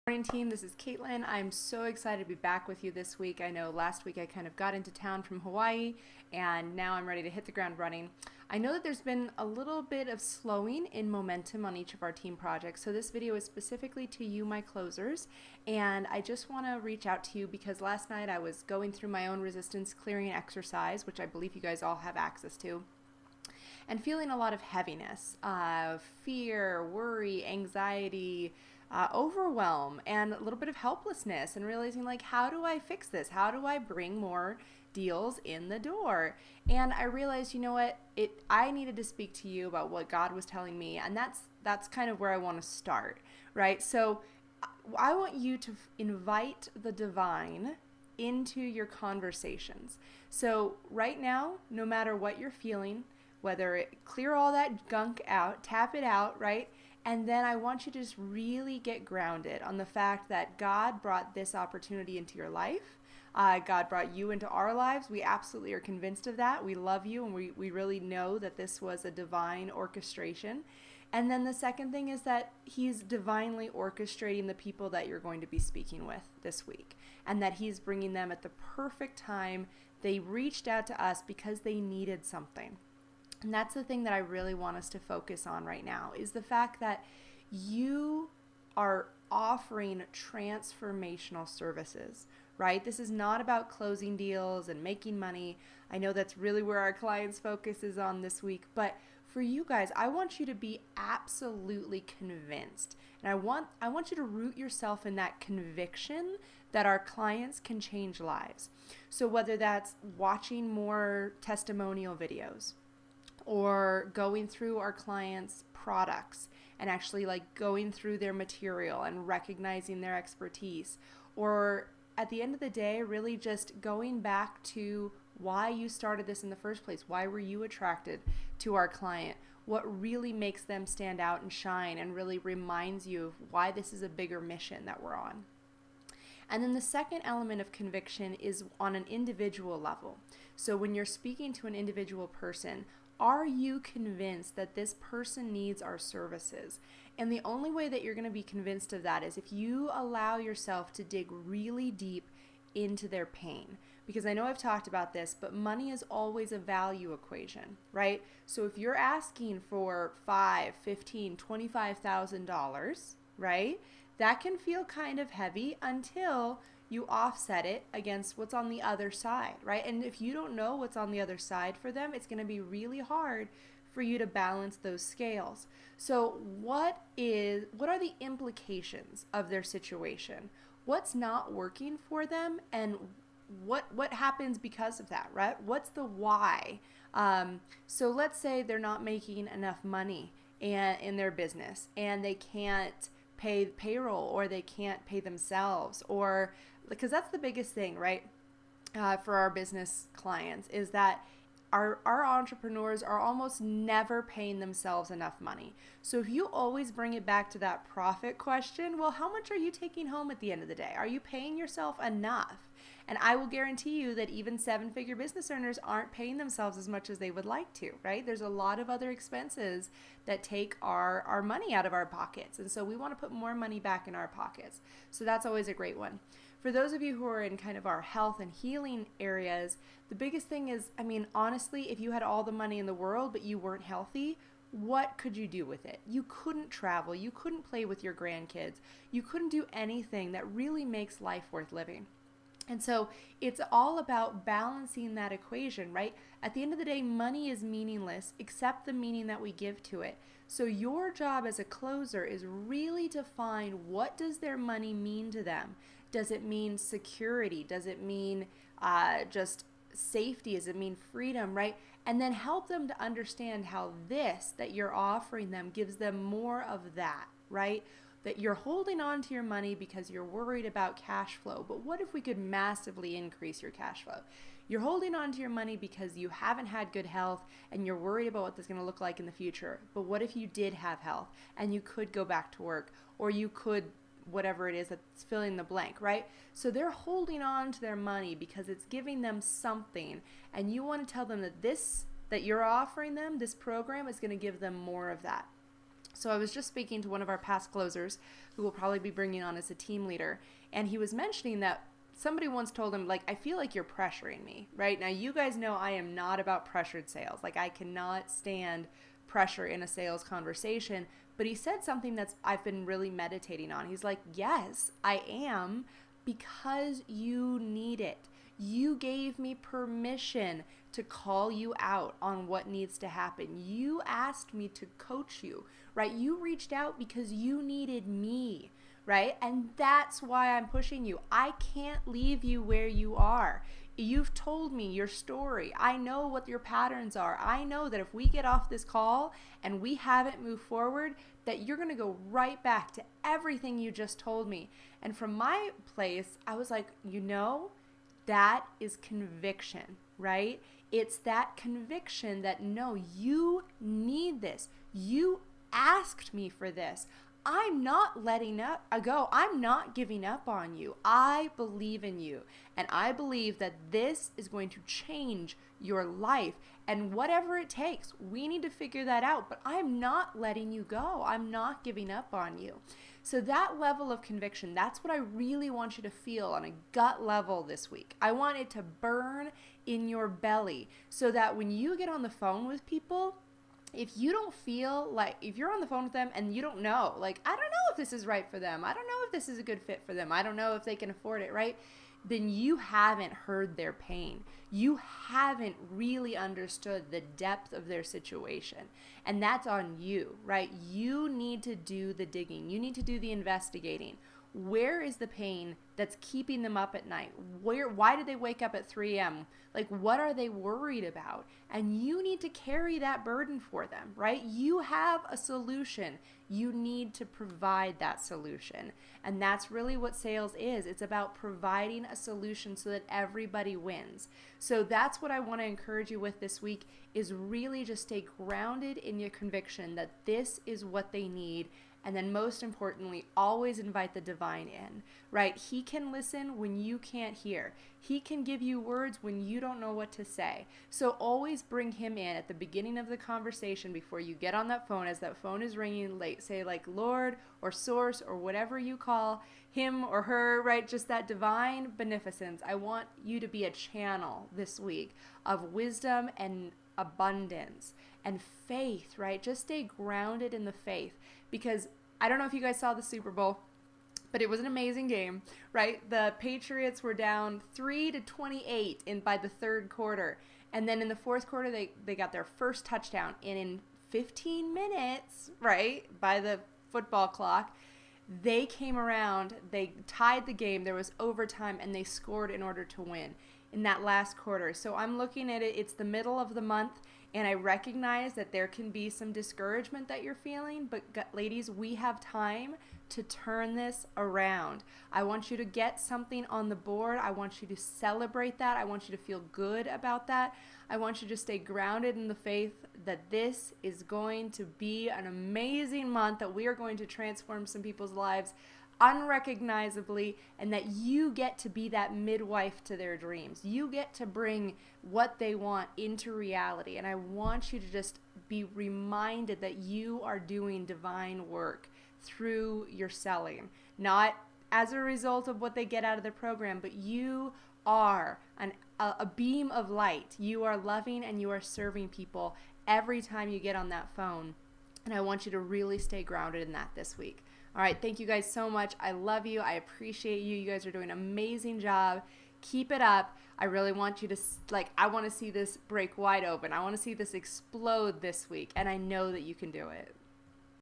Morning team, this is Caitlin. I'm so excited to be back with you this week. I know last week I kind of got into town from Hawaii and now I'm ready to hit the ground running. I know that there's been a little bit of slowing in momentum on each of our team projects, so this video is specifically to you, my closers, and I just want to reach out to you because last night I was going through my own resistance clearing exercise, which I believe you guys all have access to, and feeling a lot of heaviness, fear, worry, anxiety, overwhelm, and a little bit of helplessness, and realizing, like, how do I fix this? How do I bring more deals in the door? And I realized, you know what, I needed to speak to you about what God was telling me, and that's kind of where I want to start, right? So I want you to invite the divine into your conversations. So right now, no matter what you're feeling, clear all that gunk out, tap it out, right? And then I want you to just really get grounded on the fact that God brought this opportunity into your life. God brought you into our lives. We absolutely are convinced of that. We love you, and we really know that this was a divine orchestration. And then the second thing is that He's divinely orchestrating the people that you're going to be speaking with this week, and that He's bringing them at the perfect time. They reached out to us because they needed something. And that's the thing that I really want us to focus on right now, is the fact that you are offering transformational services, right? This is not about closing deals and making money. I know that's really where our clients' focus is on this week, but for you guys, I want you to be absolutely convinced. And I want you to root yourself in that conviction that our clients can change lives. So whether that's watching more testimonial videos, or going through our clients' products and actually like going through their material and recognizing their expertise, or at the end of the day, really just going back to why you started this in the first place. Why were you attracted to our client? What really makes them stand out and shine and really reminds you of why this is a bigger mission that we're on. And then the second element of conviction is on an individual level. So when you're speaking to an individual person, are you convinced that this person needs our services? And the only way that you're going to be convinced of that is if you allow yourself to dig really deep into their pain. Because I know I've talked about this, but money is always a value equation, right? So if you're asking for $5,000, $15,000, $25,000, right? That can feel kind of heavy until you offset it against what's on the other side, right? And if you don't know what's on the other side for them, it's going to be really hard for you to balance those scales. So what are the implications of their situation? What's not working for them, and what happens because of that, right? What's the why? So let's say they're not making enough money in their business, and they can't pay payroll, or they can't pay themselves, or because that's the biggest thing, right? For our business clients is that our entrepreneurs are almost never paying themselves enough money. So if you always bring it back to that profit question, well, how much are you taking home at the end of the day? Are you paying yourself enough? And I will guarantee you that even 7-figure business owners aren't paying themselves as much as they would like to, right? There's a lot of other expenses that take our money out of our pockets. And so we want to put more money back in our pockets. So that's always a great one. For those of you who are in kind of our health and healing areas, the biggest thing is, I mean, honestly, if you had all the money in the world but you weren't healthy, what could you do with it? You couldn't travel. You couldn't play with your grandkids. You couldn't do anything that really makes life worth living. And so it's all about balancing that equation, right? At the end of the day, money is meaningless except the meaning that we give to it. So your job as a closer is really to find, what does their money mean to them? Does it mean security? Does it mean just safety? Does it mean freedom, right? And then help them to understand how this that you're offering them gives them more of that, right? That you're holding on to your money because you're worried about cash flow. But what if we could massively increase your cash flow? You're holding on to your money because you haven't had good health and you're worried about what this is going to look like in the future. But what if you did have health and you could go back to work, or you could, whatever it is that's filling the blank, right? So they're holding on to their money because it's giving them something, and you want to tell them that this that you're offering them, this program, is going to give them more of that. So I was just speaking to one of our past closers who will probably be bringing on as a team leader, and he was mentioning that somebody once told him, like, I feel like you're pressuring me, right? Now, you guys know I am not about pressured sales. Like, I cannot stand pressure in a sales conversation, but he said something that's I've been really meditating on. He's like, yes, I am, because you need it. You gave me permission to call you out on what needs to happen. You asked me to coach you, right? You reached out because you needed me, right? And that's why I'm pushing you. I can't leave you where you are. You've told me your story. I know what your patterns are. I know that if we get off this call and we haven't moved forward, that you're going to go right back to everything you just told me. And from my place, I was like, that is conviction, right? It's that conviction that, no, you need this. You asked me for this. I'm not letting go. I'm not giving up on you. I believe in you. And I believe that this is going to change your life. And whatever it takes, we need to figure that out. But I'm not letting you go. I'm not giving up on you. So that level of conviction, that's what I really want you to feel on a gut level this week. I want it to burn in your belly so that when you get on the phone with people, if you don't feel like, if you're on the phone with them and you don't know, like, I don't know if this is right for them. I don't know if this is a good fit for them. I don't know if they can afford it, right? Then you haven't heard their pain. You haven't really understood the depth of their situation. And that's on you, right? You need to do the digging. You need to do the investigating. Where is the pain that's keeping them up at night? Why do they wake up at 3 a.m.? Like, what are they worried about? And you need to carry that burden for them, right? You have a solution. You need to provide that solution. And that's really what sales is. It's about providing a solution so that everybody wins. So that's what I want to encourage you with this week, is really just stay grounded in your conviction that this is what they need. And then most importantly, always invite the divine in, right? He can listen when you can't hear. He can give you words when you don't know what to say. So always bring him in at the beginning of the conversation before you get on that phone. As that phone is ringing, say like Lord or Source or whatever you call him or her, right? Just that divine beneficence. I want you to be a channel this week of wisdom and abundance and faith, right? Just stay grounded in the faith, because I don't know if you guys saw the Super Bowl, but it was an amazing game, right? The Patriots were down 3-28 by the third quarter. And then in the fourth quarter, they got their first touchdown. And in 15 minutes, right, by the football clock, they came around, they tied the game, there was overtime, and they scored in order to win in that last quarter. So I'm looking at it, it's the middle of the month, and I recognize that there can be some discouragement that you're feeling, but ladies, we have time to turn this around. I want you to get something on the board. I want you to celebrate that. I want you to feel good about that. I want you to stay grounded in the faith that this is going to be an amazing month, that we are going to transform some people's lives unrecognizably, and that you get to be that midwife to their dreams. You get to bring what they want into reality. And I want you to just be reminded that you are doing divine work through your selling, not as a result of what they get out of the program, but you are a beam of light. You are loving and you are serving people every time you get on that phone. And I want you to really stay grounded in that this week. All right, thank you guys so much. I love you. I appreciate you. You guys are doing an amazing job. Keep it up. I really want you to, I want to see this break wide open. I want to see this explode this week, and I know that you can do it.